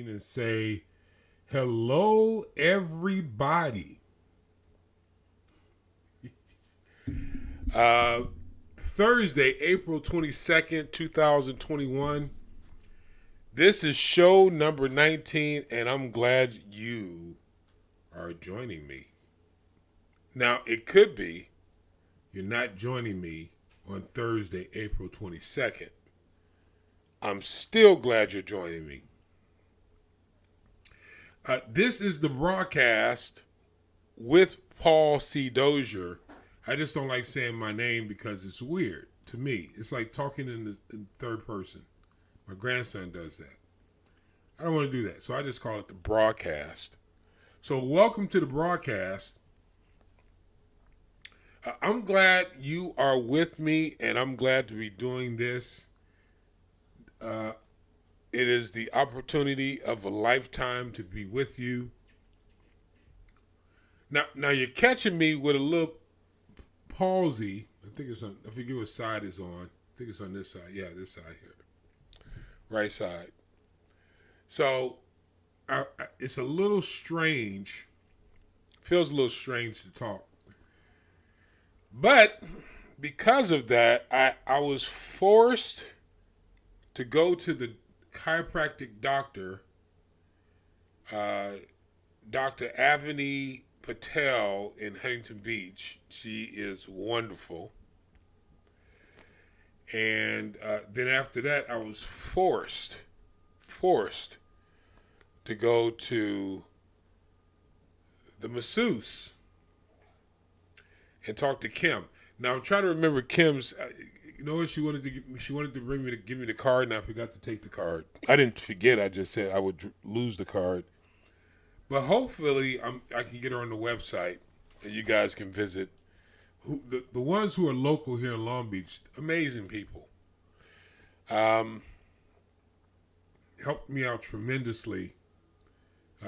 screen and say, hello, everybody. Thursday, April 22nd, 2021. This is show number 19, and I'm glad you are joining me. Now, it could be you're not joining me on Thursday, April 22nd. I'm still glad you're joining me. This is the broadcast with Paul C. Dozier. I just don't like saying my name because it's weird to me. It's like talking in third person. My grandson does that. I don't want to do that, so I just call it the broadcast. So welcome to the broadcast. I'm glad you are with me, and I'm glad to be doing this. It is the opportunity of a lifetime to be with you. Now you're catching me with a little palsy. I forget what side is on. I think it's on this side. Yeah, this side here. Right side. So it's a little strange. Feels a little strange to talk. But because of that, I was forced to go to the chiropractic doctor, Dr. Avani Patel in Huntington Beach. She is wonderful. And then after that, I was forced to go to the masseuse and talk to Kim. Now I'm trying to remember Kim's. You know what she wanted to give me the card, and I forgot to take the card. I didn't forget. I just said I would lose the card. But hopefully, I can get her on the website, and you guys can visit. The ones who are local here in Long Beach, amazing people. Helped me out tremendously.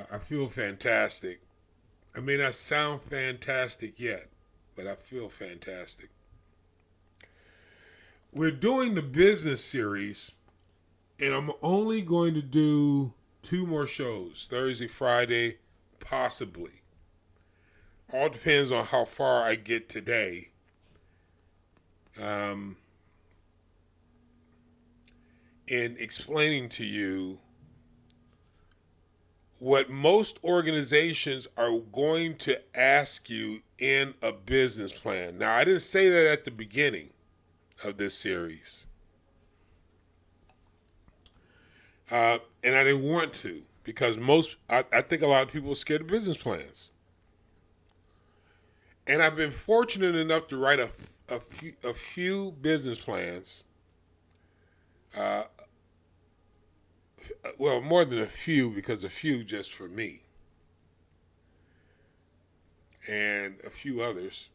I feel fantastic. I may not sound fantastic yet, but I feel fantastic. We're doing the business series, and I'm only going to do 2 more shows, Thursday, Friday, possibly. All depends on how far I get today. In explaining to you what most organizations are going to ask you in a business plan. Now, I didn't say that at the beginning of this series. And I didn't want to, because I think a lot of people are scared of business plans. And I've been fortunate enough to write a few business plans. Well, more than a few, because a few just for me. And a few others.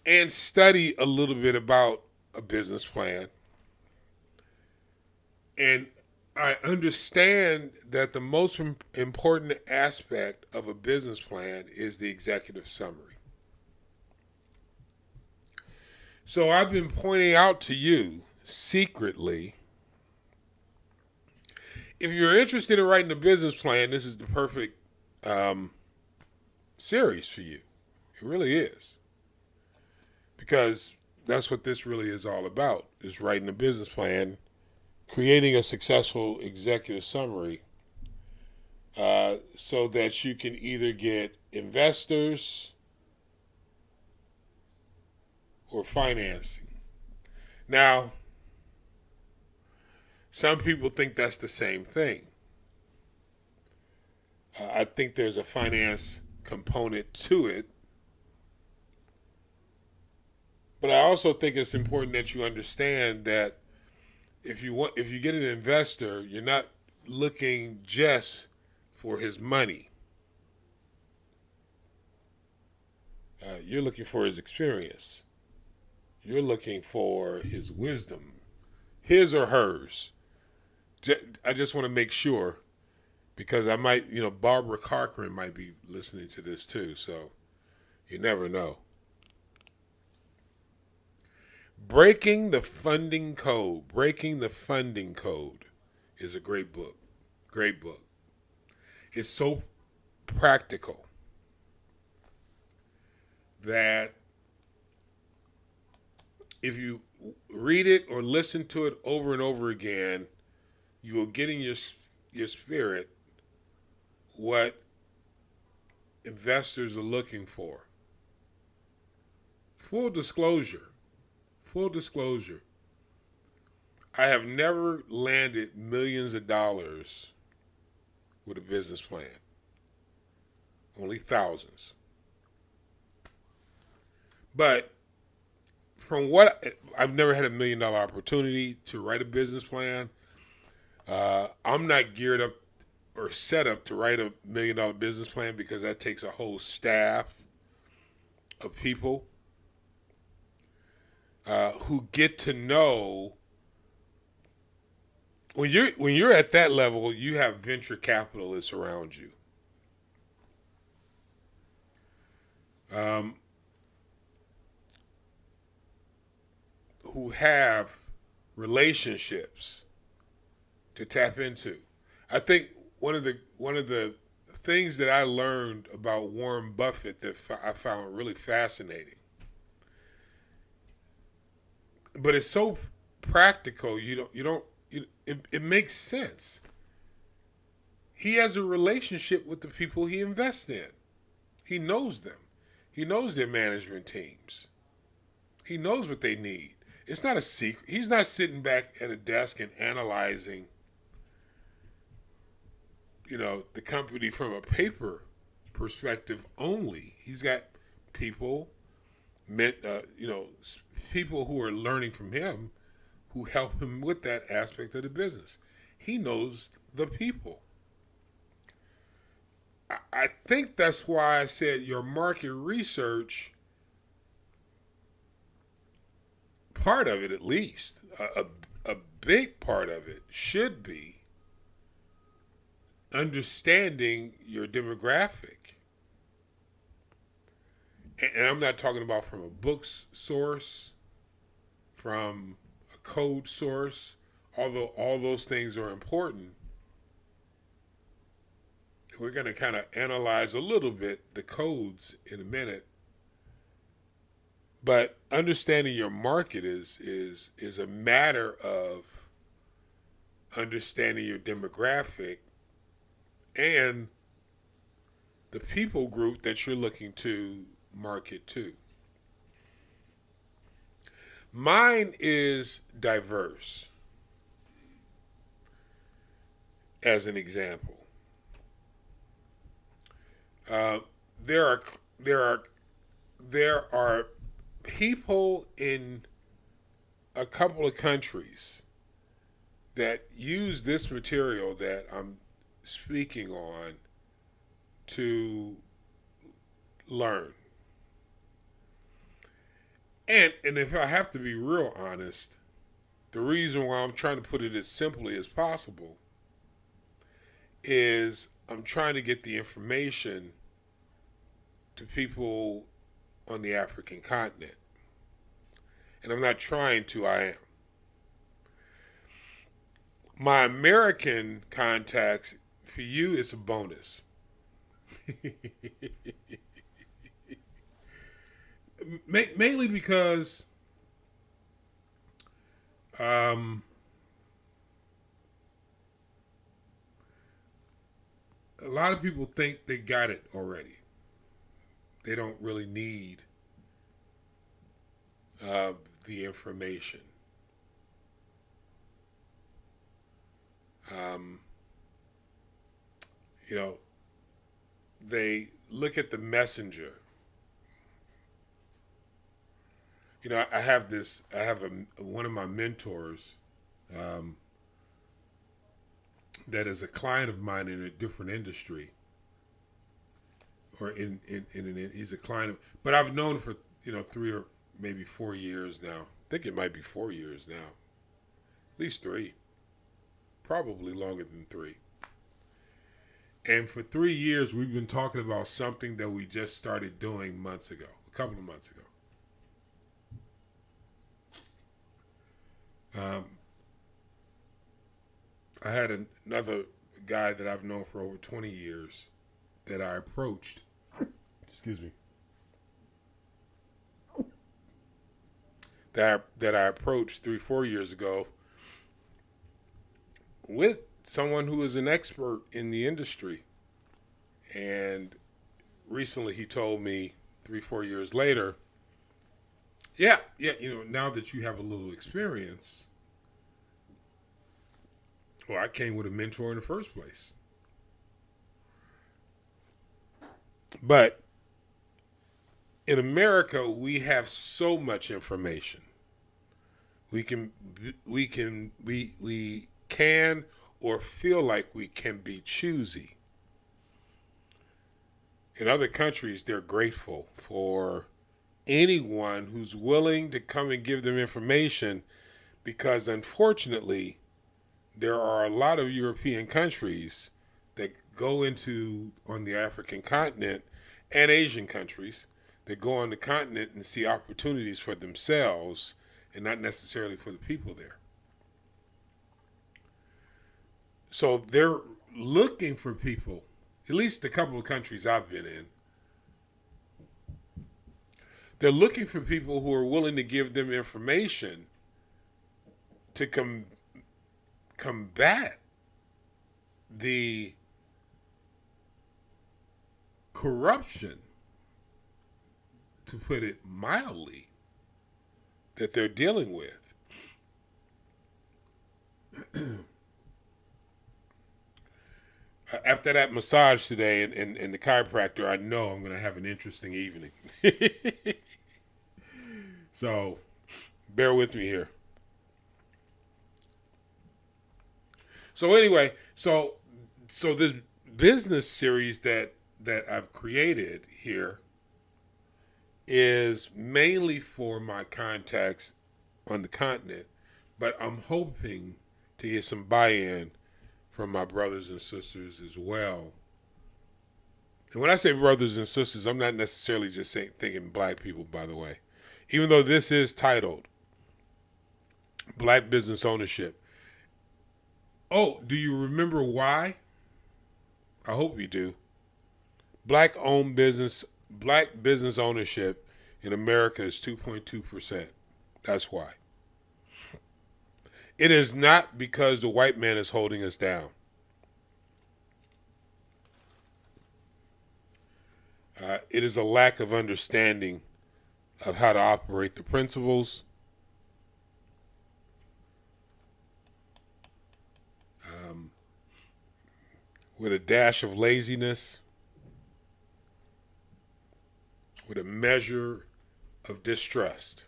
And study a little bit about a business plan. And I understand that the most important aspect of a business plan is the executive summary. So I've been pointing out to you secretly, if you're interested in writing a business plan, this is the perfect series for you. It really is. Because that's what this really is all about, is writing a business plan, creating a successful executive summary so that you can either get investors or financing. Now, some people think that's the same thing. I think there's a finance component to it. But I also think it's important that you understand that if you get an investor, you're not looking just for his money. You're looking for his experience. You're looking for his wisdom, his or hers. I just want to make sure, because I might, Barbara Corcoran might be listening to this too, so you never know. Breaking the Funding Code is a great book. Great book. It's so practical that if you read it or listen to it over and over again, you will get in your spirit what investors are looking for. Full disclosure. I have never landed millions of dollars with a business plan. Only thousands. But from what I've never had $1 million opportunity to write a business plan. I'm not geared up or set up to write $1 million business plan because that takes a whole staff of people who get to know. When you're at that level, you have venture capitalists around you. Who have relationships to tap into. I think one of the things that I learned about Warren Buffett that I found really fascinating, but it's so practical. It makes sense. He has a relationship with the people he invests in. He knows them. He knows their management teams. He knows what they need. It's not a secret. He's not sitting back at a desk and analyzing, the company from a paper perspective only. He's got people, people who are learning from him, who help him with that aspect of the business. He knows the people. I think that's why I said your market research, part of it at least, a big part of it should be understanding your demographic. And I'm not talking about from a books source, from a code source, although all those things are important. We're going to kind of analyze a little bit the codes in a minute. But understanding your market is a matter of understanding your demographic and the people group that you're looking to market to. Mine is diverse, as an example. There are people in a couple of countries that use this material that I'm speaking on to learn. And if I have to be real honest, the reason why I'm trying to put it as simply as possible is I'm trying to get the information to people on the African continent. And I'm not trying to, I am. My American contacts, for you, it's a bonus. Mainly because a lot of people think they got it already. They don't really need the information. They look at the messenger. I have one of my mentors that is a client of mine in a different industry, or he's a client but I've known for 3 or maybe 4 years now. I think it might be 4 years now, at least 3, probably longer than 3. And for 3 years, we've been talking about something that we just started doing a couple of months ago. I had another guy that I've known for over 20 years that I approached. Excuse me. That I approached 3-4 years ago with someone who is an expert in the industry. And recently he told me 3-4 years later, yeah, now that you have a little experience, well, I came with a mentor in the first place. But in America, we have so much information. We can or feel like we can be choosy. In other countries, they're grateful for anyone who's willing to come and give them information, because unfortunately, there are a lot of European countries that go on the African continent, and Asian countries that go on the continent and see opportunities for themselves and not necessarily for the people there. So they're looking for people, at least a couple of countries I've been in. They're looking for people who are willing to give them information to combat the corruption, to put it mildly, that they're dealing with. After that massage today and the chiropractor, I know I'm going to have an interesting evening. So, bear with me here. So anyway, so this business series that I've created here is mainly for my contacts on the continent, but I'm hoping to get some buy-in from my brothers and sisters as well. And when I say brothers and sisters, I'm not necessarily just thinking black people, by the way. Even though this is titled Black Business Ownership. Oh, do you remember why? I hope you do. Black business ownership in America is 2.2%. That's why. It is not because the white man is holding us down. It is a lack of understanding of how to operate the principles. With a dash of laziness, with a measure of distrust.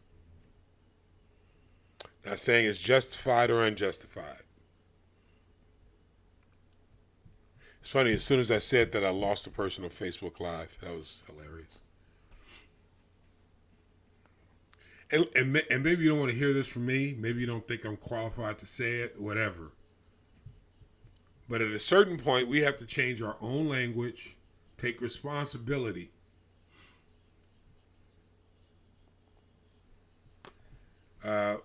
Not saying it's justified or unjustified. It's funny, as soon as I said that, I lost a person on Facebook Live. That was hilarious. And maybe you don't want to hear this from me. Maybe you don't think I'm qualified to say it, whatever. But at a certain point, we have to change our own language, take responsibility. I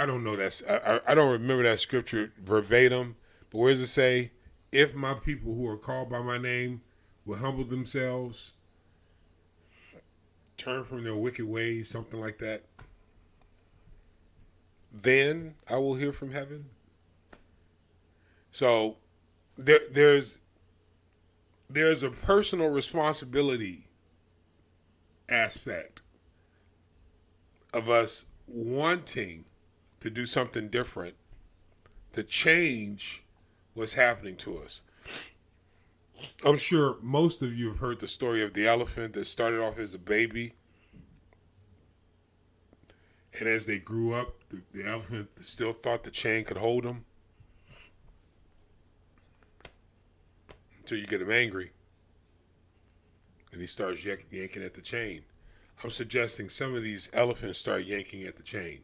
don't know that. I don't remember that scripture verbatim, but where does it say, if my people who are called by my name will humble themselves, turn from their wicked ways, something like that, then I will hear from heaven? So there's a personal responsibility aspect of us wanting to do something different, to change what's happening to us. I'm sure most of you have heard the story of the elephant that started off as a baby. And as they grew up, the elephant still thought the chain could hold him. Until you get him angry. And he starts yanking at the chain. I'm suggesting some of these elephants start yanking at the chain.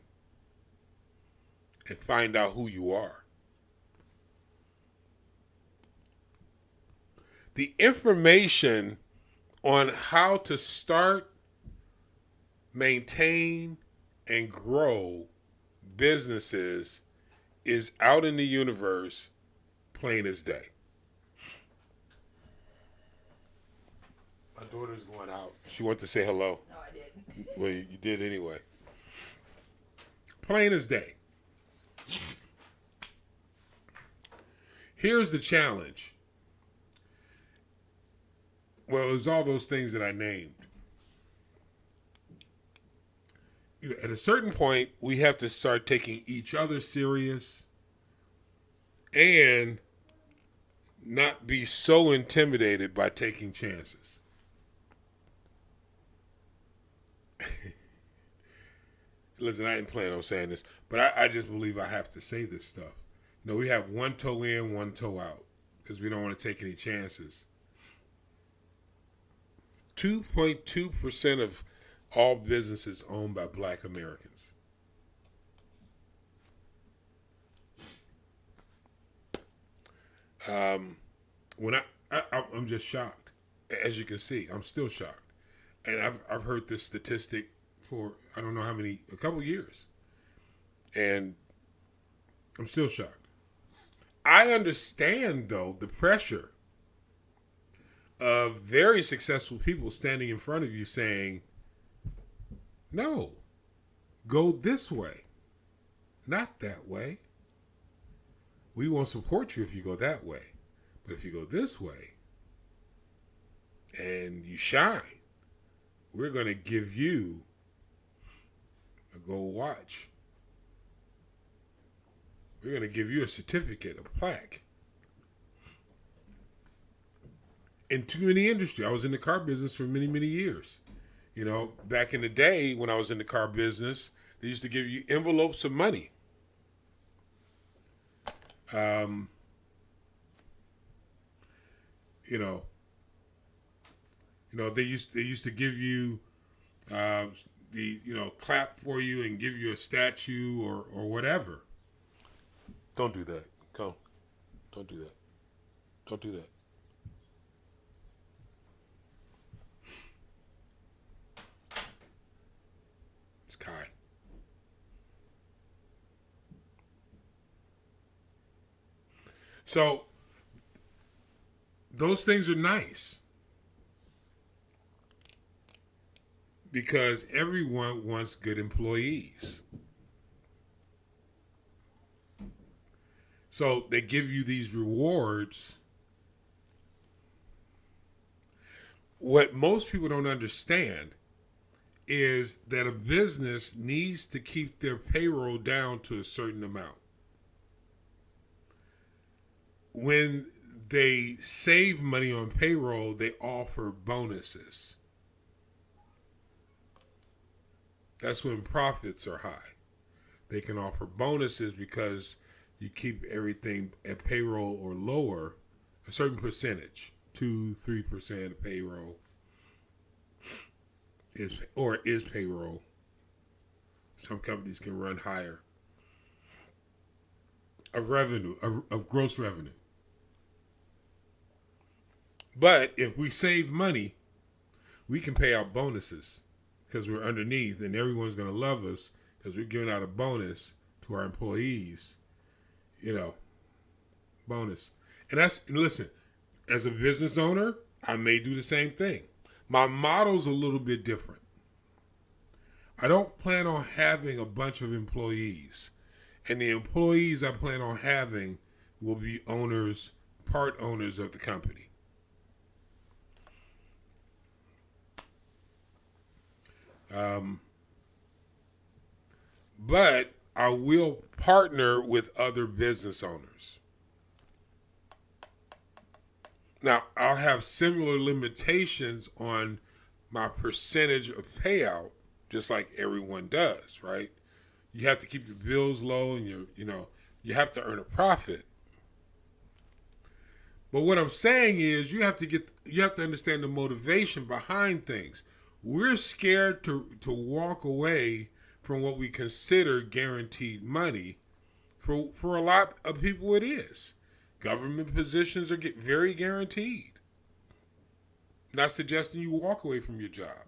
And find out who you are. The information on how to start, maintain, and grow businesses is out in the universe plain as day. My daughter's going out. She wanted to say hello. No, I didn't. Well, you did anyway. Plain as day. Here's the challenge. Well, it was all those things that I named. You know, at a certain point, we have to start taking each other serious and not be so intimidated by taking chances. Listen, I didn't plan on saying this, but I just believe I have to say this stuff. You know, we have one toe in, one toe out because we don't want to take any chances. 2.2% of all businesses owned by Black Americans. When I'm just shocked. As you can see, I'm still shocked, and I've heard this statistic for I don't know how many, a couple years, and I'm still shocked. I understand though the pressure of very successful people standing in front of you saying, "No, go this way, not that way. We won't support you if you go that way, but if you go this way and you shine, we're going to give you a gold watch. We're going to give you a certificate, a plaque." In the industry, I was in the car business for many, many years. You know, back in the day when I was in the car business, they used to give you envelopes of money. You know, they used to give you clap for you and give you a statue or whatever. Don't do that. Go. Don't do that. Don't do that. It's Kai. So those things are nice because everyone wants good employees. So they give you these rewards. What most people don't understand is that a business needs to keep their payroll down to a certain amount. When they save money on payroll, they offer bonuses. That's when profits are high. They can offer bonuses because you keep everything at payroll or lower, a certain percentage, 2-3% of payroll is payroll. Some companies can run higher of revenue, of gross revenue. But if we save money, we can pay out bonuses because we're underneath, and everyone's going to love us because we're giving out a bonus to our employees. Bonus. And listen, as a business owner, I may do the same thing. My model's a little bit different. I don't plan on having a bunch of employees. And the employees I plan on having will be part owners of the company. But I will partner with other business owners. Now, I'll have similar limitations on my percentage of payout, just like everyone does, right? You have to keep the bills low, and you have to earn a profit. But what I'm saying is, you have to understand the motivation behind things. We're scared to walk away from what we consider guaranteed money. For a lot of people, it is. Government positions are very guaranteed. Not suggesting you walk away from your job.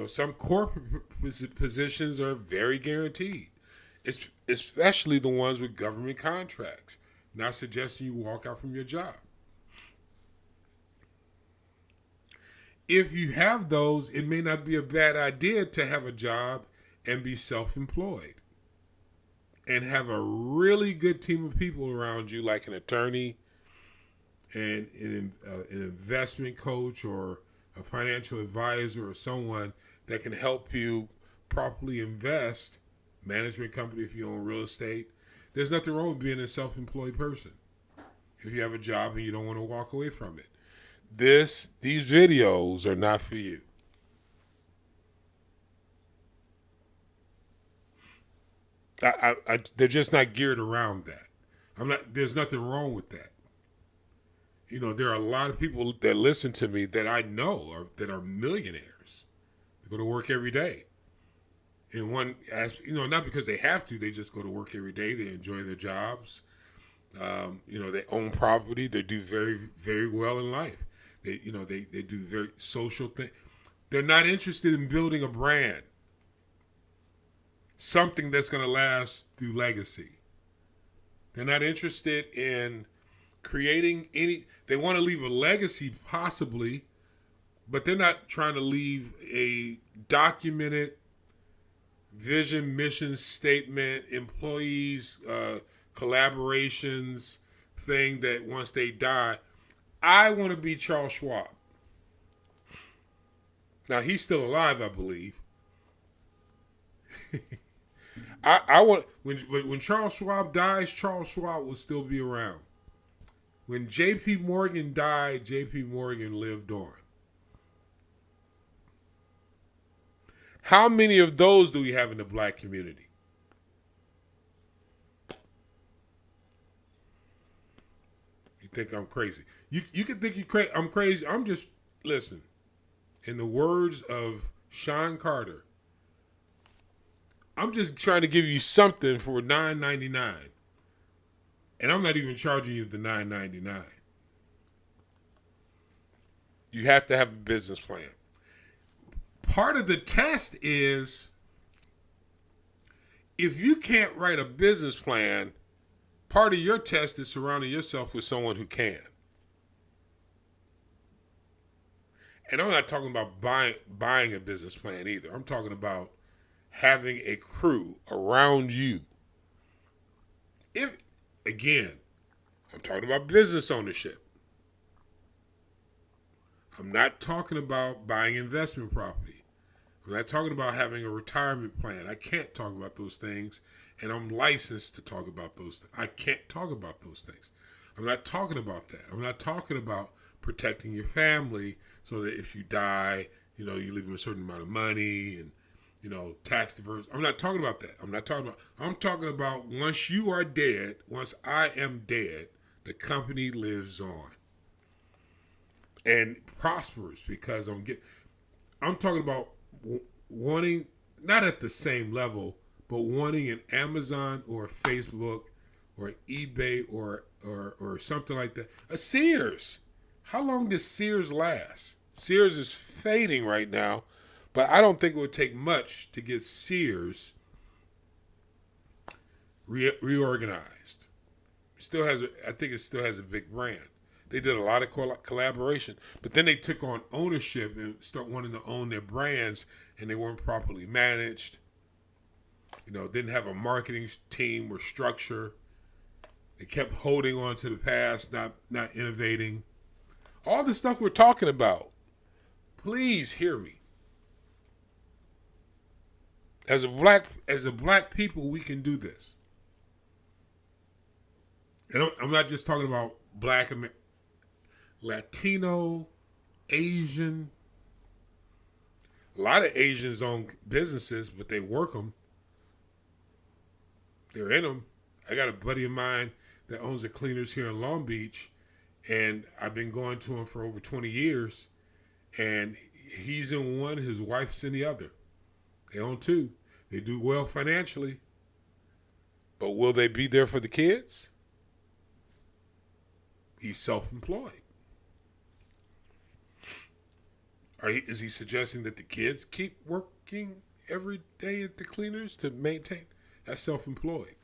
Some corporate positions are very guaranteed, especially the ones with government contracts. Not suggesting you walk out from your job. If you have those, it may not be a bad idea to have a job and be self-employed and have a really good team of people around you, like an attorney and an investment coach or a financial advisor or someone that can help you properly invest, management company if you own real estate. There's nothing wrong with being a self-employed person if you have a job and you don't want to walk away from it. These videos are not for you. They're just not geared around that. There's nothing wrong with that. You know, there are a lot of people that listen to me that I know that are millionaires. They go to work every day. And not because they have to, they just go to work every day. They enjoy their jobs. They own property. They do very, very well in life. They do very social things. They're not interested in building a brand, something that's going to last through legacy. They're not interested in creating they want to leave a legacy possibly, but they're not trying to leave a documented vision, mission statement, employees, collaborations thing that once they die, I want to be Charles Schwab. Now he's still alive, I believe. I want when Charles Schwab dies, Charles Schwab will still be around. When J.P. Morgan died, J.P. Morgan lived on. How many of those do we have in the black community? You think I'm crazy? You can think I'm crazy. I'm just listen. In the words of Sean Carter, I'm just trying to give you something for $9.99. And I'm not even charging you the $9.99. You have to have a business plan. Part of the test is if you can't write a business plan, part of your test is surrounding yourself with someone who can. And I'm not talking about buying a business plan either. I'm talking about having a crew around you. Again, I'm talking about business ownership. I'm not talking about buying investment property. I'm not talking about having a retirement plan. I can't talk about those things, and I'm licensed to talk about those things. I can't talk about those things. I'm not talking about that. I'm not talking about protecting your family so that if you die, you leave them a certain amount of money and tax diverse. I'm not talking about that. I'm talking about once you are dead, once I am dead, the company lives on and prospers because I'm talking about wanting, not at the same level, but wanting an Amazon or a Facebook or an eBay or something like that. A Sears. How long does Sears last? Sears is fading right now. But I don't think it would take much to get Sears reorganized. I think it still has a big brand. They did a lot of collaboration, but then they took on ownership and start wanting to own their brands, and they weren't properly managed. Didn't have a marketing team or structure. They kept holding on to the past, not innovating. All the stuff we're talking about. Please hear me. As a black people, we can do this. And I'm not just talking about black, Latino, Asian. A lot of Asians own businesses, but they work them. They're in them. I got a buddy of mine that owns a cleaners here in Long Beach, and I've been going to him for over 20 years, and he's in one, his wife's in the other. They own two. They do well financially. But will they be there for the kids? He's self-employed. Is he suggesting that the kids keep working every day at the cleaners to maintain? That's self-employed.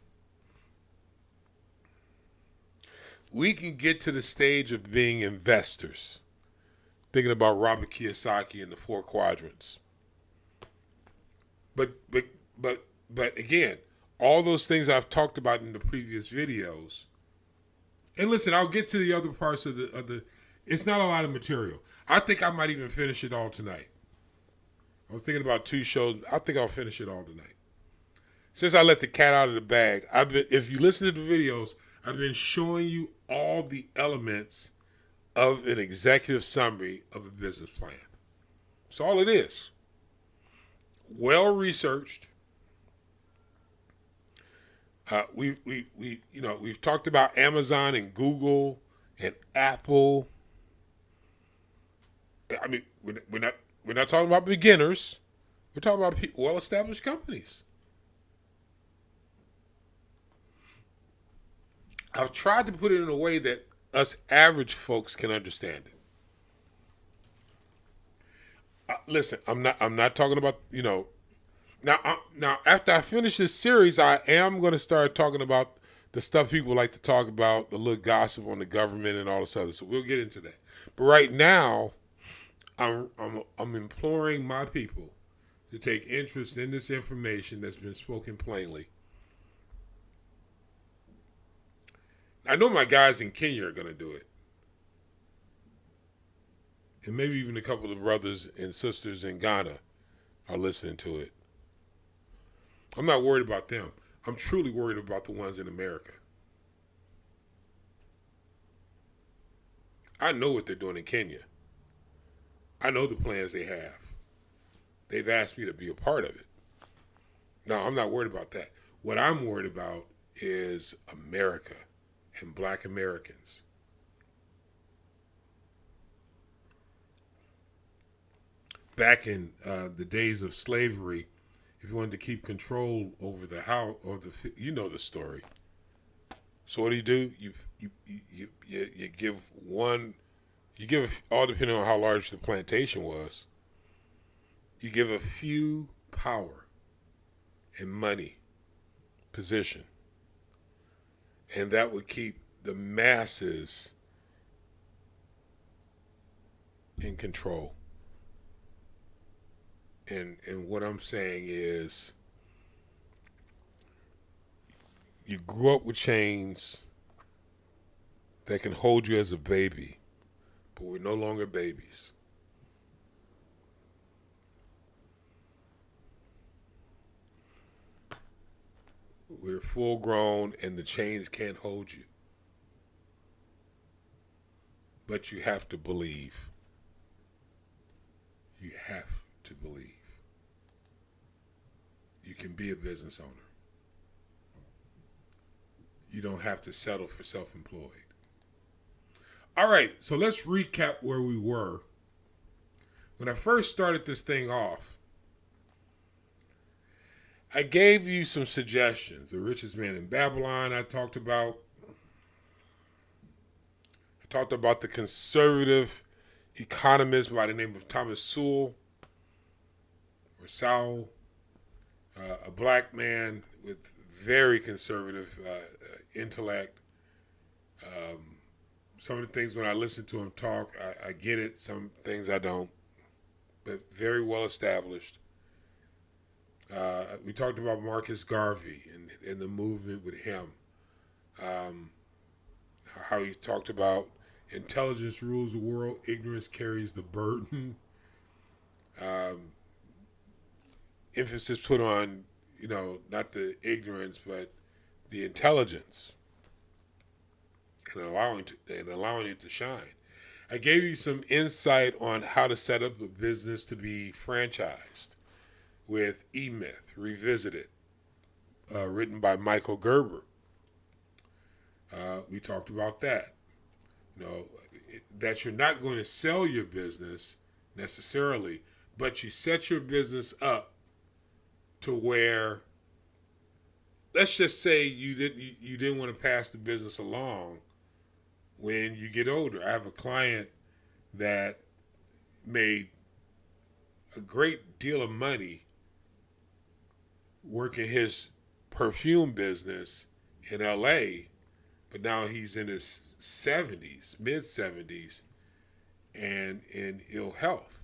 We can get to the stage of being investors. thinking about Robert Kiyosaki and the four quadrants. But again, all those things I've talked about in the previous videos. And listen, I'll get to the other parts of the. It's not a lot of material. I think I might even finish it all tonight. I was thinking about 2 shows. I think I'll finish it all tonight. Since I let the cat out of the bag, if you listen to the videos, I've been showing you all the elements of an executive summary of a business plan. That's all it is. Well researched. We've talked about Amazon and Google and Apple. I mean, we're not talking about beginners. We're talking about well-established companies. I've tried to put it in a way that us average folks can understand it. Listen, I'm not talking about, Now after I finish this series, I am going to start talking about the stuff people like to talk about, the little gossip on the government and all this other. So we'll get into that. But right now, I'm imploring my people to take interest in this information that's been spoken plainly. I know my guys in Kenya are going to do it. And maybe even a couple of brothers and sisters in Ghana are listening to it. I'm not worried about them. I'm truly worried about the ones in America. I know what they're doing in Kenya. I know the plans they have. They've asked me to be a part of it. No, I'm not worried about that. What I'm worried about is America and Black Americans. Back in the days of slavery, if you wanted to keep control over the house, you know the story. So what do? You give one, you give, all depending on how large the plantation was, you give a few power and money, position, and that would keep the masses in control. And what I'm saying is, you grew up with chains that can hold you as a baby, but we're no longer babies. We're full grown and the chains can't hold you. But you have to believe. You have to believe. You can be a business owner. You don't have to settle for self-employed. All right, so let's recap where we were. When I first started this thing off, I gave you some suggestions. The richest man in Babylon I talked about. I talked about the conservative economist by the name of Thomas Sowell, or Sowell, a black man with very conservative intellect. Some of the things when I listen to him talk, I get it. Some things I don't, but very well established. We talked about Marcus Garvey and the movement with him. How he talked about intelligence rules the world, ignorance carries the burden. Emphasis put on, not the ignorance, but the intelligence, and allowing it to shine. I gave you some insight on how to set up a business to be franchised with E-Myth Revisited, written by Michael Gerber. We talked about that. That you're not going to sell your business necessarily, but you set your business up to where, let's just say you didn't want to pass the business along when you get older. I have a client that made a great deal of money working his perfume business in LA, but now he's in his 70s, mid 70s, and in ill health.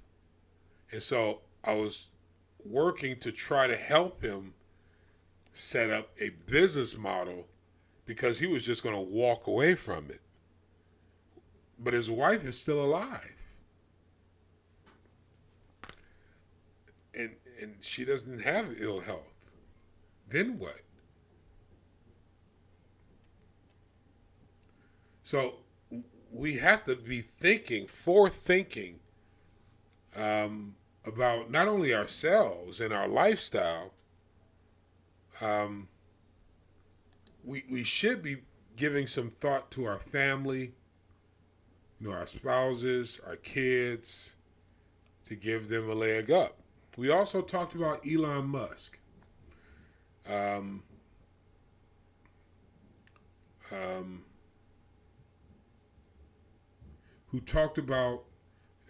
And so I was working to try to help him set up a business model because he was just going to walk away from it. But his wife is still alive. And she doesn't have ill health. Then what? So we have to be forward-thinking about not only ourselves and our lifestyle. We should be giving some thought to our family, our spouses, our kids, to give them a leg up. We also talked about Elon Musk. Who talked about,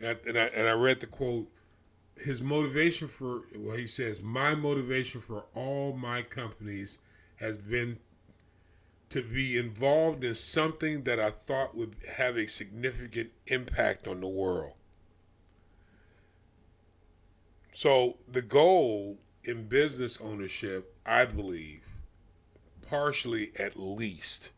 and I read the quote, his motivation for, well, he says, my motivation for all my companies has been to be involved in something that I thought would have a significant impact on the world. So the goal in business ownership, I believe, partially at least,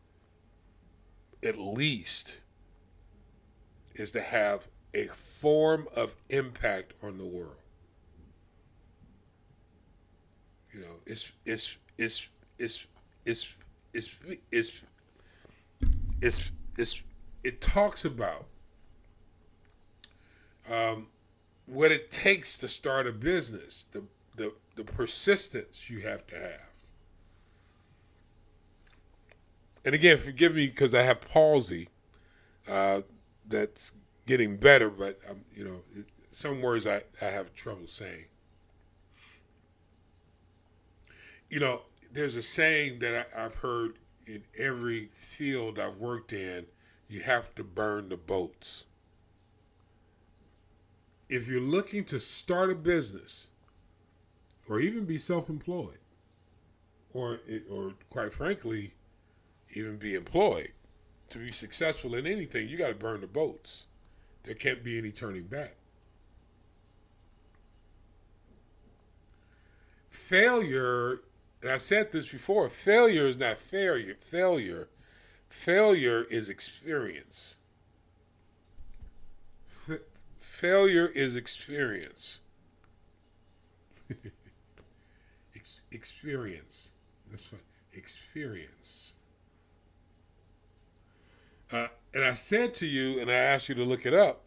is to have a form of impact on the world. It talks about what it takes to start a business, the persistence you have to have. And again, forgive me because I have palsy. That's getting better, but some words I have trouble saying. There's a saying that I've heard in every field I've worked in: you have to burn the boats. If you're looking to start a business, or even be self-employed, or quite frankly, even be employed, to be successful in anything, you got to burn the boats. There can't be any turning back. Failure, and I said this before, failure is not failure. Failure is experience. Failure is experience. Experience. That's right. Experience. And I said to you, and I asked you to look it up,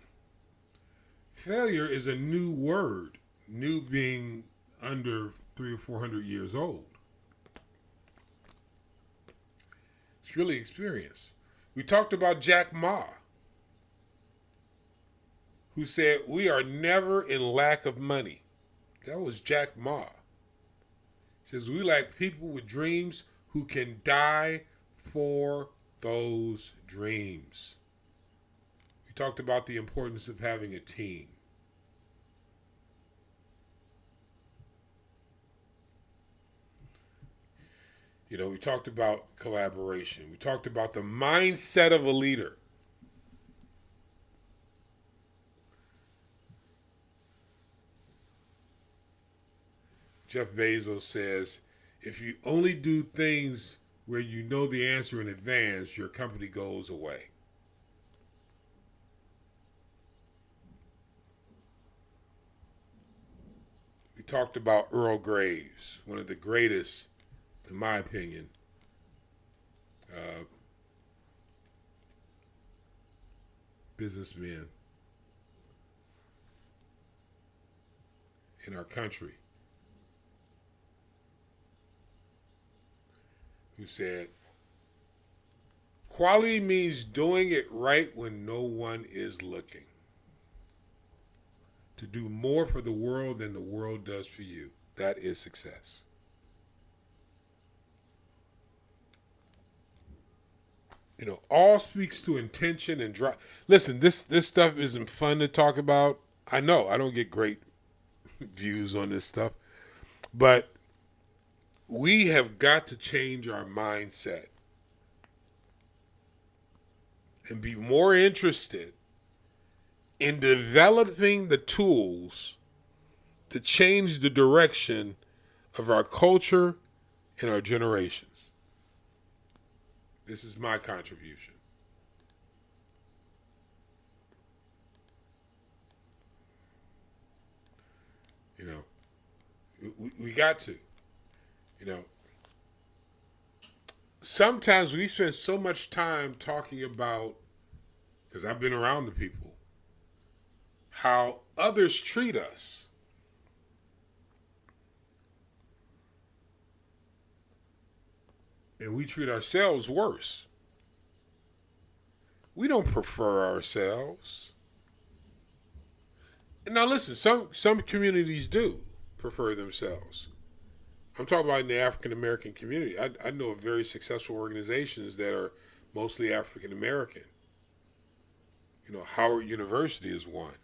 failure is a new word, new being under 300 or 400 years old. It's really experience. We talked about Jack Ma, who said, we are never in lack of money. That was Jack Ma. He says, we like people with dreams who can die for those dreams. We talked about the importance of having a team. We talked about collaboration. We talked about the mindset of a leader. Jeff Bezos says, if you only do things where you know the answer in advance, your company goes away. We talked about Earl Graves, one of the greatest, in my opinion, businessmen in our country, who said, quality means doing it right when no one is looking. To do more for the world than the world does for you. That is success. All speaks to intention and drive. Listen, this stuff isn't fun to talk about. I know I don't get great views on this stuff, but we have got to change our mindset and be more interested in developing the tools to change the direction of our culture and our generations. This is my contribution. You know, we got to. You know, sometimes we spend so much time talking about, because I've been around the people, how others treat us. And we treat ourselves worse. We don't prefer ourselves. Now listen, some communities do prefer themselves. I'm talking about in the African American community. I know of very successful organizations that are mostly African American. You know, Howard University is one.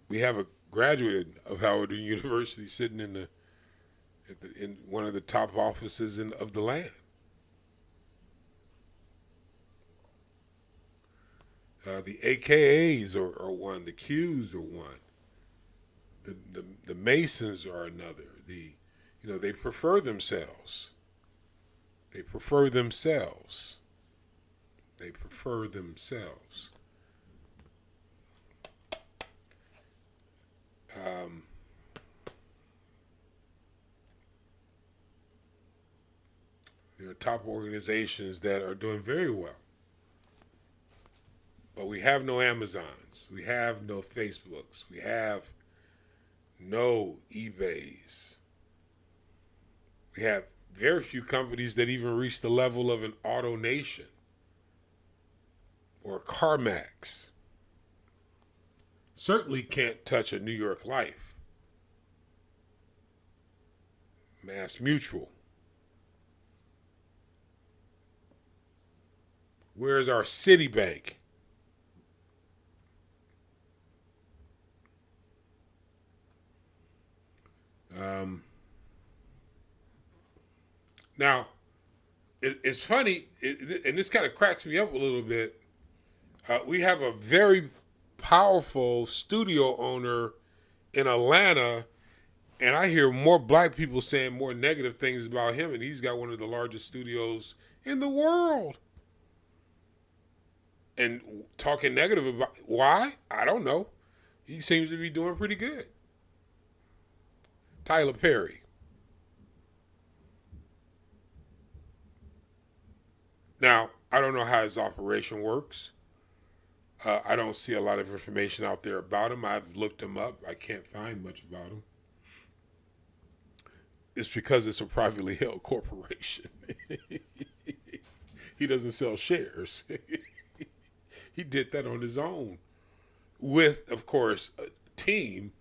We have a graduate of Howard University sitting in one of the top offices of the land. The AKAs are one. The Qs are one. The Masons are another. They prefer themselves. They prefer themselves. They prefer themselves. There are top organizations that are doing very well. But we have no Amazons. We have no Facebooks. We have no eBays. We have very few companies that even reach the level of an AutoNation or a CarMax. Certainly can't touch a New York Life, Mass Mutual. Where's our Citibank? Now, it's funny, and this kind of cracks me up a little bit. We have a very powerful studio owner in Atlanta, and I hear more black people saying more negative things about him, and he's got one of the largest studios in the world. And talking negative about why? I don't know. He seems to be doing pretty good. Tyler Perry. Now, I don't know how his operation works. I don't see a lot of information out there about him. I've looked him up. I can't find much about him. It's because it's a privately held corporation. He doesn't sell shares. He did that on his own with, of course, a team.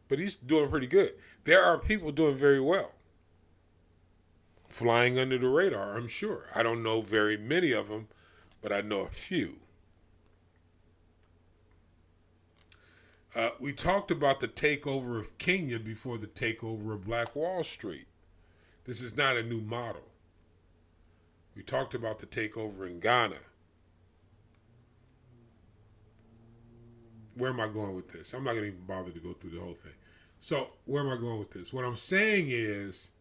But he's doing pretty good. There are people doing very well. Flying under the radar, I'm sure. I don't know very many of them, but I know a few. We talked about the takeover of Kenya before the takeover of Black Wall Street. This is not a new model. We talked about the takeover in Ghana. Where am I going with this? I'm not going to even bother to go through the whole thing. So, where am I going with this? What I'm saying is,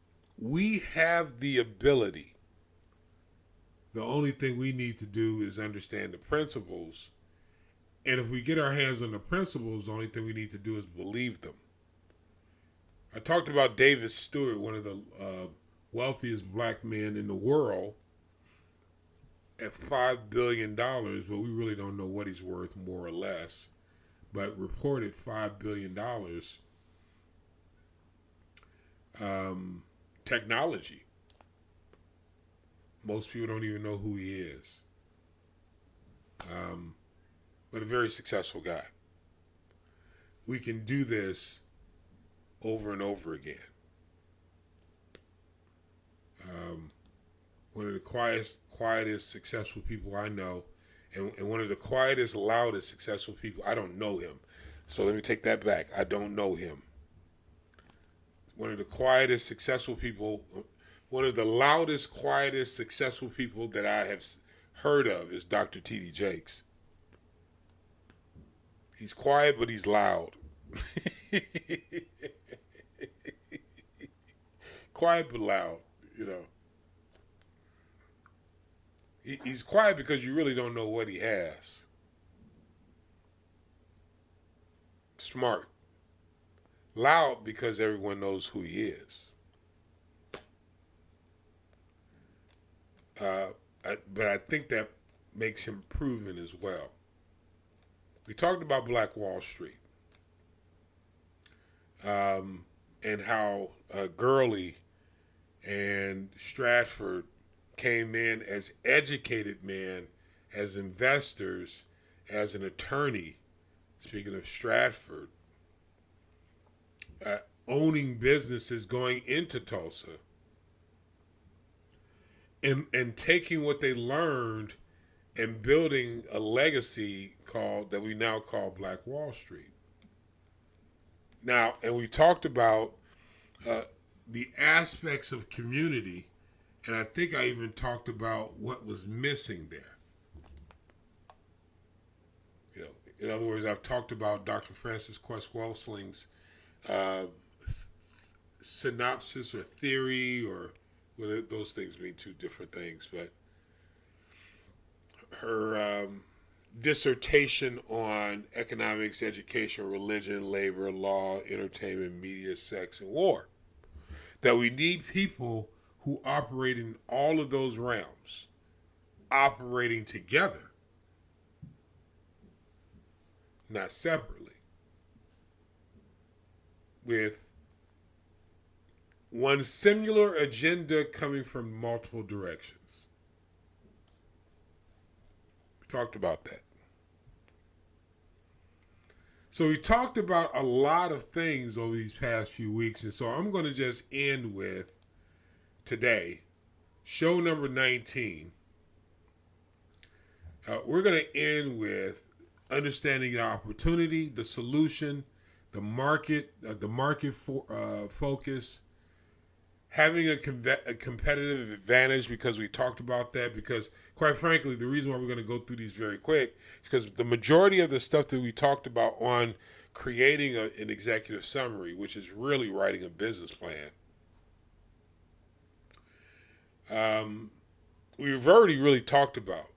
we have the ability. The only thing we need to do is understand the principles. And if we get our hands on the principles, the only thing we need to do is believe them. I talked about David Stewart, one of the wealthiest black men in the world, at $5 billion, but we really don't know what he's worth, more or less. But reported $5 billion. Technology. Most people don't even know who he is. But a very successful guy. We can do this over and over again. One of the quietest, successful people I know, and one of the quietest, loudest, successful people, I don't know him. So let me take that back. I don't know him. One of the quietest, successful people, one of the loudest, quietest, successful people that I have heard of is Dr. T.D. Jakes. He's quiet, but he's loud. Quiet but loud, you know. He's quiet because you really don't know what he has. Smart. Loud because everyone knows who he is. But I think that makes him proven as well. We talked about Black Wall Street and how Gurley and Stratford came in as educated men, as investors, as an attorney. Speaking of Stratford, owning businesses going into Tulsa and taking what they learned and building a legacy that we now call Black Wall Street. Now, and we talked about the aspects of community, and I think I even talked about what was missing there. You know, in other words, I've talked about Dr. Francis Quest Welsling's synopsis or theory, or whether those things mean two different things, but her dissertation on economics, education, religion, labor, law, entertainment, media, sex, and war. That we need people who operate in all of those realms, operating together, not separately, with one similar agenda coming from multiple directions. We talked about that. So we talked about a lot of things over these past few weeks, and so I'm going to just end with today, show number 19. We're going to end with understanding the opportunity, the solution, the market focus, having a competitive advantage, because we talked about that. Because quite frankly, the reason why we're going to go through these very quick is because the majority of the stuff that we talked about on creating an executive summary, which is really writing a business plan, we've already really talked about.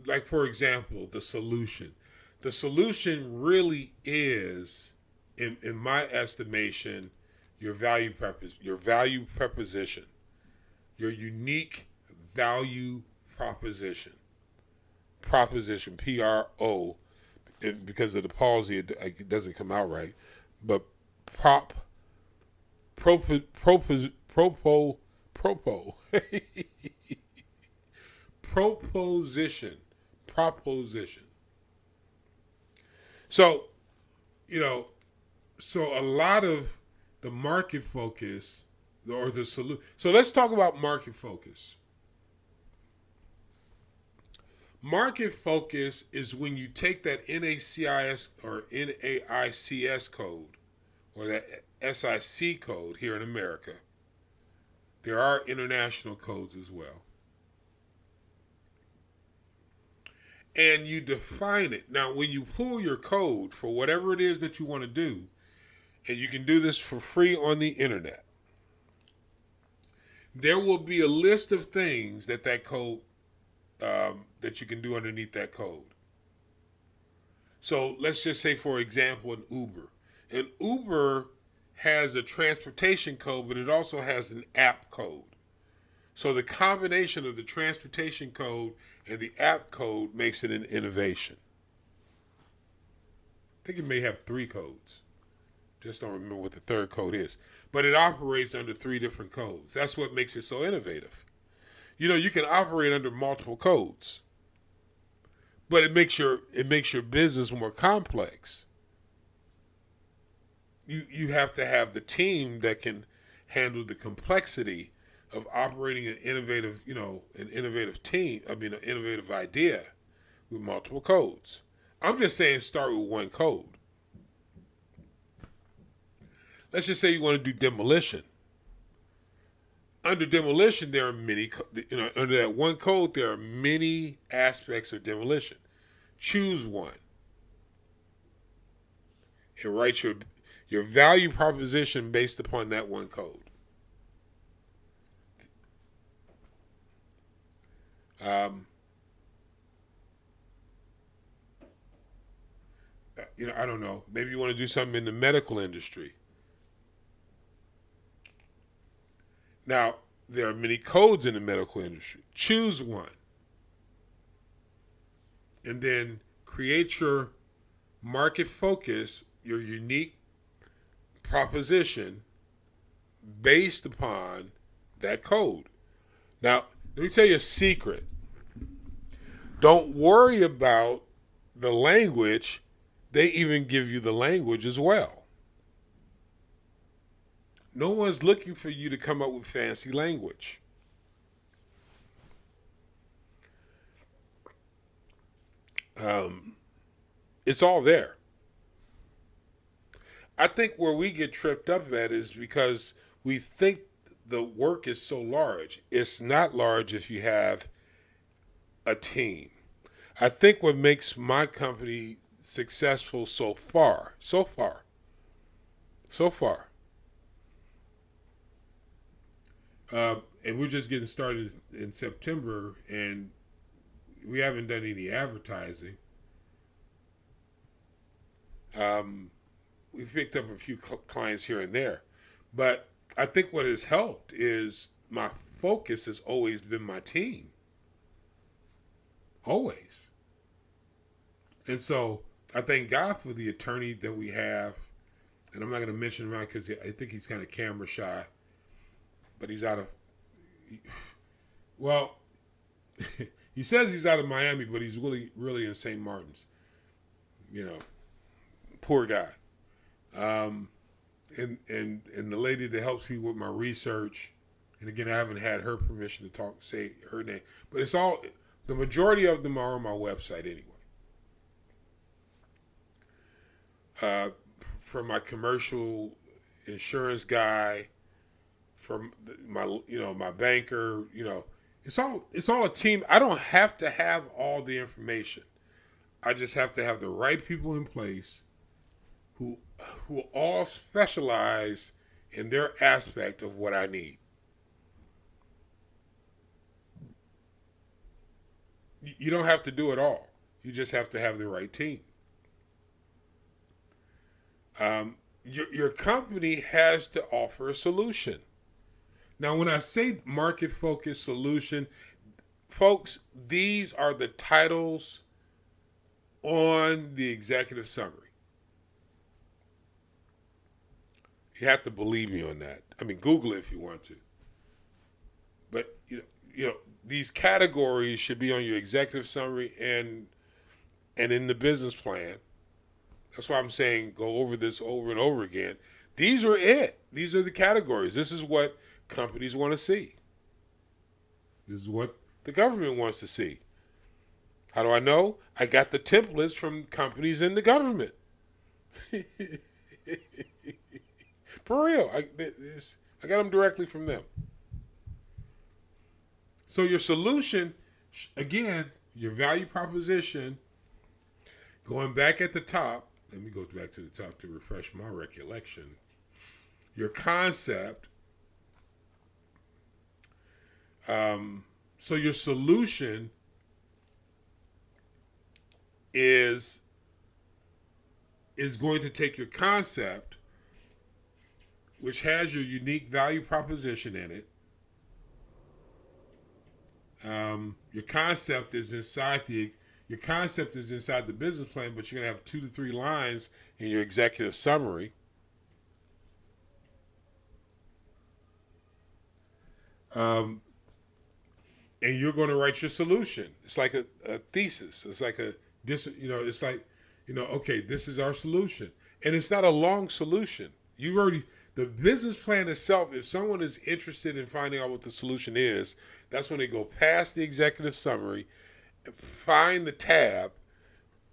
Like, for example, the solution. The solution really is, in my estimation, your value proposition, your unique value proposition, PRO, because of the palsy, it doesn't come out right, but proposition. So, so a lot of the market focus or the solution. So let's talk about market focus. Market focus is when you take that NACIS or NAICS code or that SIC code here in America. There are international codes as well. And you define it. Now, when you pull your code for whatever it is that you want to do, and you can do this for free on the internet, there will be a list of things that code, that you can do underneath that code. So let's just say, for example, an Uber. An Uber has a transportation code, but it also has an app code. So the combination of the transportation code and the app code makes it an innovation. I think it may have 3 codes. Just don't remember what the third code is. But it operates under 3 different codes. That's what makes it so innovative. You can operate under multiple codes, but it makes your business more complex. You have to have the team that can handle the complexity of operating an innovative idea with multiple codes. I'm just saying start with one code. Let's just say you want to do demolition. under demolition, there are many, under that one code, there are many aspects of demolition. Choose one and write your value proposition based upon that one code. I don't know. Maybe you want to do something in the medical industry. Now, there are many codes in the medical industry. Choose one. And then create your market focus, your unique proposition based upon that code. Now, let me tell you a secret. Don't worry about the language. They even give you the language as well. No one's looking for you to come up with fancy language. It's all there. I think where we get tripped up at is because we think the work is so large. It's not large if you have a team. I think what makes my company successful so far, and we're just getting started in September, and we haven't done any advertising. We've picked up a few clients here and there, but I think what has helped is my focus has always been my team. Always. And so I thank God for the attorney that we have, and I'm not going to mention around because I think he's kind of camera shy, but he's out of, well, he says he's out of Miami, but he's really in St. Martin's. Poor guy. And the lady that helps me with my research, and again, I haven't had her permission to say her name, but it's all, the majority of them are on my website anyway. From my commercial insurance guy, from my banker, it's all a team. I don't have to have all the information. I just have to have the right people in place who all specialize in their aspect of what I need. You don't have to do it all. You just have to have the right team. Your company has to offer a solution. Now, when I say market focused solution, folks, these are the titles on the executive summary. You have to believe me on that. I mean, Google it if you want to. But these categories should be on your executive summary and in the business plan. That's why I'm saying go over this over and over again. These are it. These are the categories. This is what companies want to see. This is what the government wants to see. How do I know? I got the templates from companies in the government. For real. I got them directly from them. So your solution, again, your value proposition, going back at the top, let me go back to the top to refresh my recollection. Your concept. So your solution is going to take your concept, which has your unique value proposition in it. Your concept is inside the business plan, but you're gonna have 2 to 3 lines in your executive summary. And you're going to write your solution. It's like a thesis. It's like okay, this is our solution. And it's not a long solution. The business plan itself, if someone is interested in finding out what the solution is, that's when they go past the executive summary, find the tab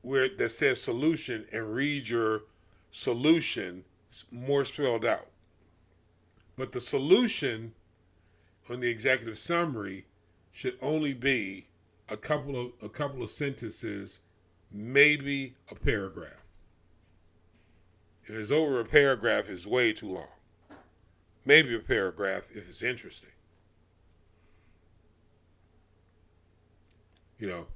that says solution, and read your solution more spelled out. But the solution, on the executive summary should only be a couple of sentences, maybe a paragraph. If it's over a paragraph, it's way too long. Maybe a paragraph if it's interesting. You know,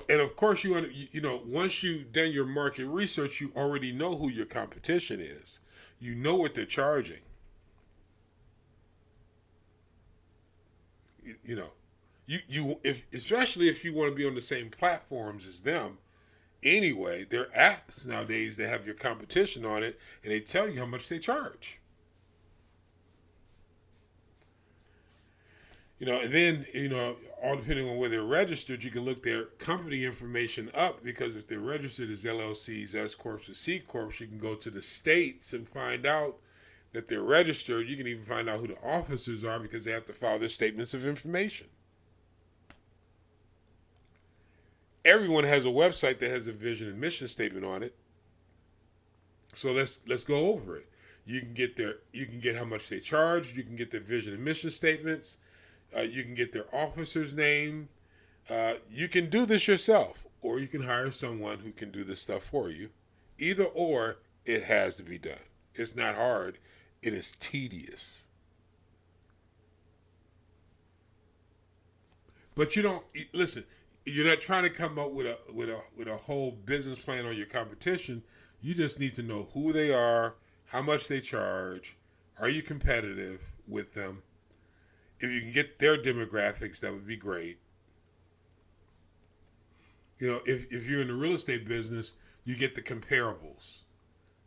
and of course you want to, once you've done your market research, you already know who your competition is. You know what they're charging. You know, if especially if you want to be on the same platforms as them. Anyway, there are apps nowadays that have your competition on it, and they tell you how much they charge. And then, all depending on where they're registered, you can look their company information up, because if they're registered as LLCs, S Corps, or C Corps, you can go to the states and find out that they're registered. You can even find out who the officers are, because they have to file their statements of information. Everyone has a website that has a vision and mission statement on it. So let's go over it. You can get how much they charge. You can get their vision and mission statements. You can get their officer's name. You can do this yourself, or you can hire someone who can do this stuff for you. Either or, it has to be done. It's not hard. It is tedious. But listen. You're not trying to come up with a whole business plan on your competition. You just need to know who they are, how much they charge. Are you competitive with them? If you can get their demographics, that would be great. If you're in the real estate business, you get the comparables.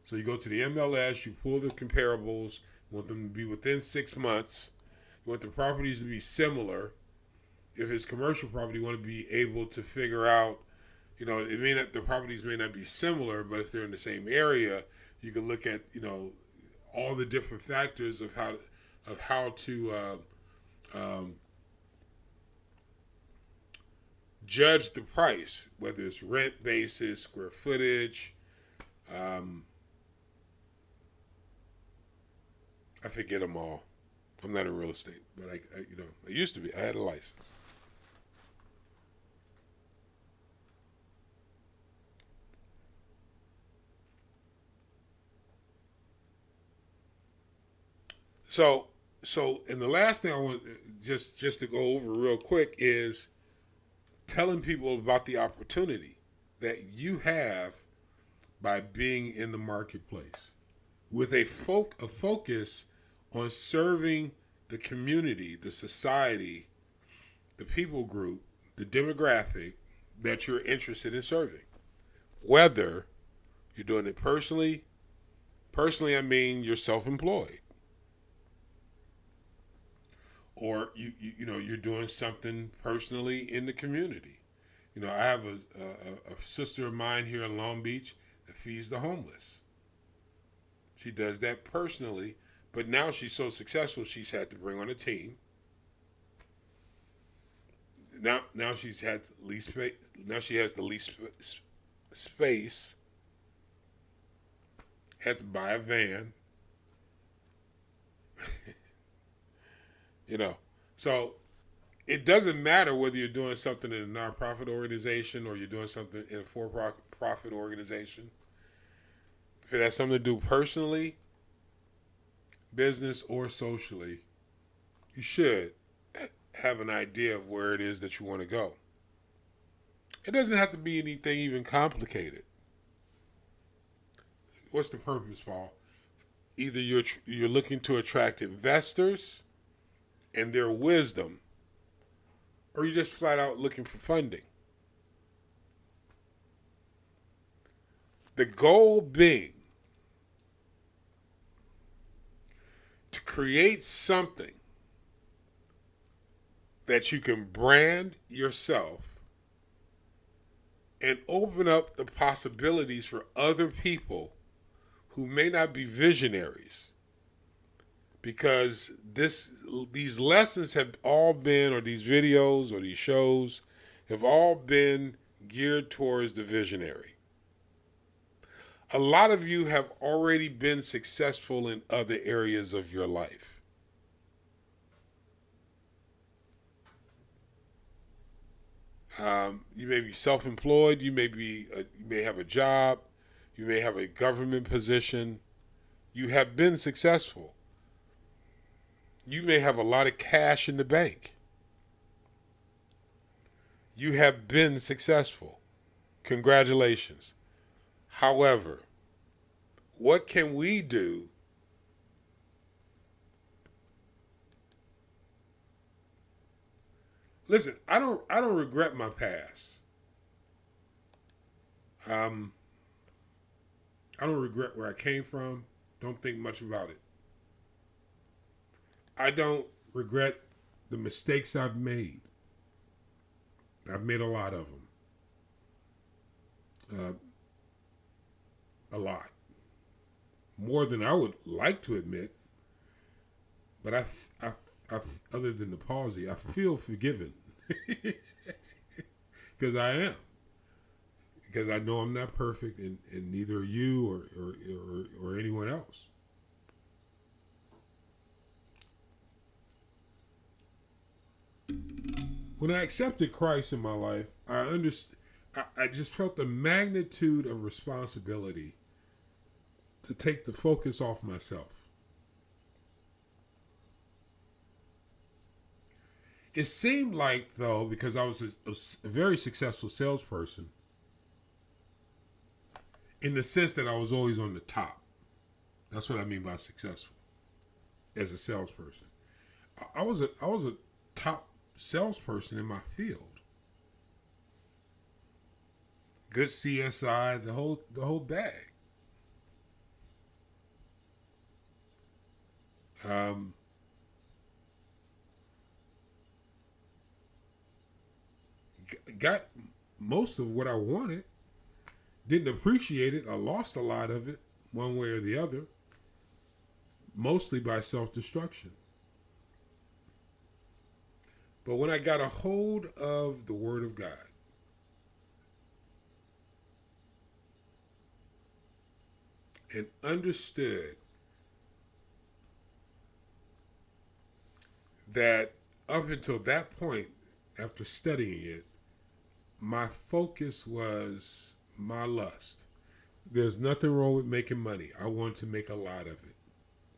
So you go to the MLS, you pull the comparables. You want them to be within 6 months. You want the properties to be similar. If it's commercial property, you want to be able to figure out, the properties may not be similar, but if they're in the same area, you can look at, all the different factors of how to judge the price, whether it's rent basis, square footage. I forget them all. I'm not in real estate, but I used to be. I had a license. And the last thing I want just to go over real quick is telling people about the opportunity that you have by being in the marketplace with a focus on serving the community, the society, the people group, the demographic that you're interested in serving. Whether you're doing it personally I mean you're self-employed, or you're doing something personally in the community. I have a sister of mine here in Long Beach that feeds the homeless. She does that personally, but now she's so successful she's had to bring on a team. Now she's had the least space. Now she has the least space. Had to buy a van. So it doesn't matter whether you're doing something in a nonprofit organization or you're doing something in a for-profit organization. If it has something to do personally, business, or socially, you should have an idea of where it is that you want to go. It doesn't have to be anything even complicated. What's the purpose, Paul? Either you're looking to attract investors and their wisdom, or you're just flat out looking for funding. The goal being to create something that you can brand yourself and open up the possibilities for other people who may not be visionaries. Because these lessons have all been, or these videos or these shows have all been geared towards the visionary. A lot of you have already been successful in other areas of your life. You may be self-employed. You may have a job. You may have a government position. You have been successful. You may have a lot of cash in the bank. You have been successful. Congratulations. However, what can we do Listen, I don't regret my past. Um, I don't regret where I came from. Don't think much about it. I don't regret the mistakes I've made. I've made a lot of them. A lot. More than I would like to admit. But I other than the palsy, I feel forgiven. Because I am. Because I know I'm not perfect, and neither are you or anyone else. When I accepted Christ in my life, I just felt the magnitude of responsibility to take the focus off myself. It seemed like, though, because I was a very successful salesperson, in the sense that I was always on the top. That's what I mean by successful as a salesperson. I was a top salesperson in my field. Good CSI, the whole bag. Got most of what I wanted. Didn't appreciate it. I lost a lot of it, one way or the other. Mostly by self-destruction. But when I got a hold of the Word of God, and understood that up until that point, after studying it, my focus was my lust. There's nothing wrong with making money. I want to make a lot of it.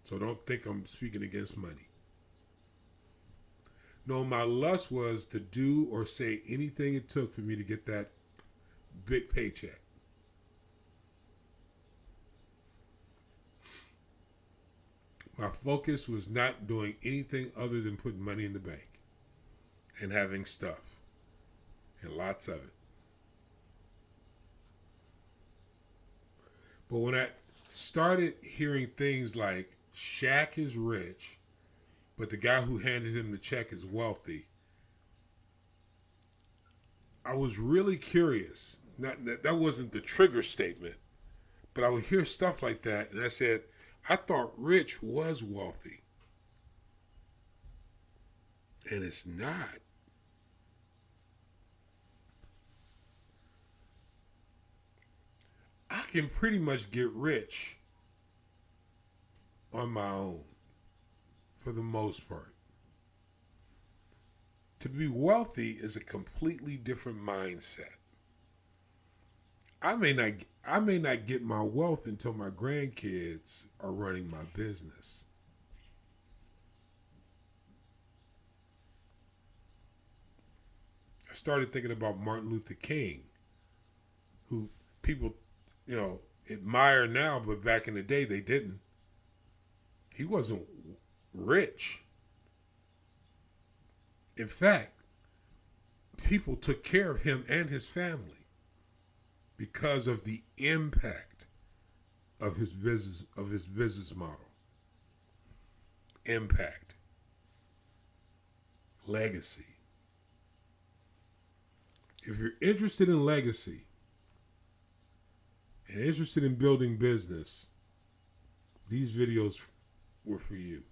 So don't think I'm speaking against money. No, my lust was to do or say anything it took for me to get that big paycheck. My focus was not doing anything other than putting money in the bank and having stuff, and lots of it. But when I started hearing things like Shaq is rich, but the guy who handed him the check is wealthy, I was really curious. That wasn't the trigger statement, but I would hear stuff like that, and I said, I thought rich was wealthy. And it's not. I can pretty much get rich on my own, for the most part. To be wealthy is a completely different mindset. I may not get my wealth until my grandkids are running my business. I started thinking about Martin Luther King, who people, admire now, but back in the day they didn't. He wasn't rich. In fact, people took care of him and his family because of the impact of his business model. Impact. Legacy. If you're interested in legacy and interested in building business, these videos were for you.